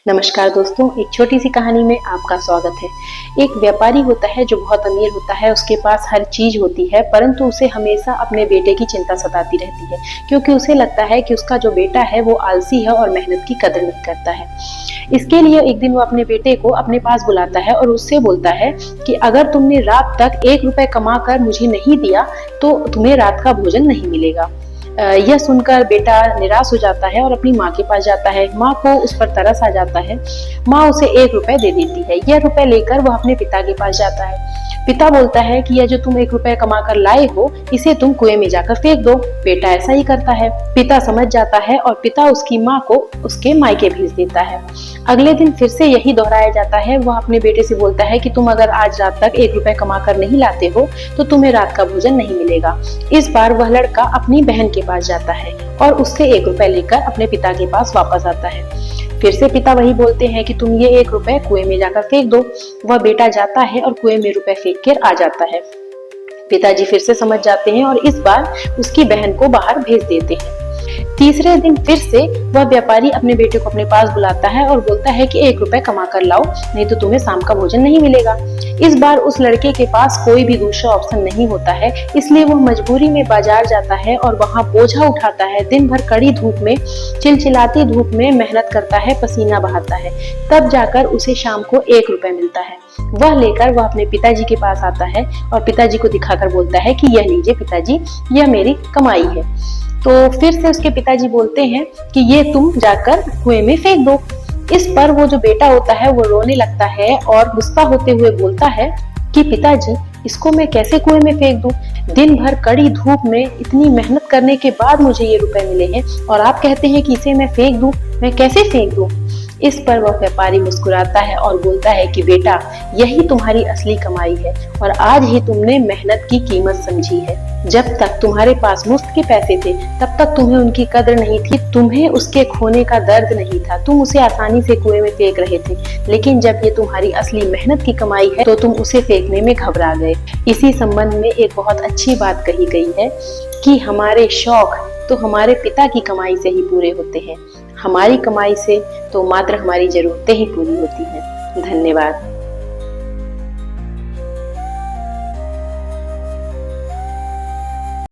नमस्कार दोस्तों, एक छोटी सी कहानी में आपका स्वागत है। एक व्यापारी होता है जो बहुत अमीर होता है, उसके पास हर चीज होती है, परंतु उसे हमेशा अपने बेटे की चिंता सताती रहती है, क्योंकि उसे लगता है कि उसका जो बेटा है वो आलसी है और मेहनत की कदर नहीं करता है। इसके लिए एक दिन वो अपने बेटे को अपने पास बुलाता है और उससे बोलता है कि अगर तुमने रात तक 1 रुपए कमा कर मुझे नहीं दिया तो तुम्हें रात का भोजन नहीं मिलेगा। यह सुनकर बेटा निराश हो जाता है और अपनी माँ के पास जाता है। माँ को उस पर तरस आ जाता है। माँ उसे 1 रुपए दे देती है। यह रुपए लेकर वह अपने पिता के पास जाता है। पिता बोलता है कि यह जो तुम 1 रुपए कमा कर लाए हो, इसे तुम कुएं में जाकर फेंक दो। बेटा ऐसा ही करता है। पिता समझ जाता है और पिता उसकी माँ को उसके मायके भेज देता है। अगले दिन फिर से यही दोहराया जाता है। वह अपने बेटे से बोलता है कि तुम अगर आज रात तक 1 रुपए कमा कर नहीं लाते हो तो तुम्हें रात का भोजन नहीं मिलेगा। इस बार वह लड़का अपनी बहन के पास जाता है और उससे 1 रुपए लेकर अपने पिता के पास वापस आता है। फिर से पिता वही बोलते हैं कि तुम ये 1 रुपए कुएं में जाकर फेंक दो। वह बेटा जाता है और कुएं में रुपए फेंक कर आ जाता है। पिताजी फिर से समझ जाते हैं और इस बार उसकी बहन को बाहर भेज देते हैं। तीसरे दिन फिर से वह व्यापारी अपने बेटे को अपने पास बुलाता है और बोलता है कि 1 रुपए कमा कर लाओ, नहीं तो तुम्हें शाम का भोजन नहीं मिलेगा। इस बार उस लड़के के पास कोई भी दूसरा ऑप्शन नहीं होता है, इसलिए वह मजबूरी में बाजार जाता है और वहां बोझा उठाता है। दिन भर कड़ी धूप में, चिलचिलाती धूप में मेहनत करता है, पसीना बहाता है। तब जाकर उसे शाम को 1 रुपए मिलता है। वह लेकर वह अपने पिताजी के पास आता है और पिताजी को दिखाकर बोलता है कि यह लीजिए पिताजी, यह मेरी कमाई है। तो फिर से उसके पिताजी बोलते हैं कि ये तुम जाकर कुएं में फेंक दो। इस पर वो जो बेटा होता है वो रोने लगता है और गुस्सा होते हुए बोलता है कि पिताजी, इसको मैं कैसे कुएं में फेंक दूं? दिन भर कड़ी धूप में इतनी मेहनत करने के बाद मुझे ये रुपए मिले हैं और आप कहते हैं कि इसे मैं फेंक दूं, मैं कैसे फेंक दूं? इस पर वह व्यापारी मुस्कुराता है और बोलता है कि बेटा, यही तुम्हारी असली कमाई है और आज ही तुमने मेहनत की कीमत समझी है। जब तक तुम्हारे पास मुफ्त के पैसे थे तब तक तुम्हें उनकी कदर नहीं थी, तुम्हें उसके खोने का दर्द नहीं था, तुम उसे आसानी से कुएं में फेंक रहे थे। लेकिन जब ये तुम्हारी असली मेहनत की कमाई है तो तुम उसे फेंकने में घबरा गए। इसी संबंध में एक बहुत अच्छी बात कही गई है कि हमारे शौक तो हमारे पिता की कमाई से ही पूरे होते हैं, हमारी कमाई से तो मात्र हमारी जरूरतें ही पूरी होती हैं। धन्यवाद।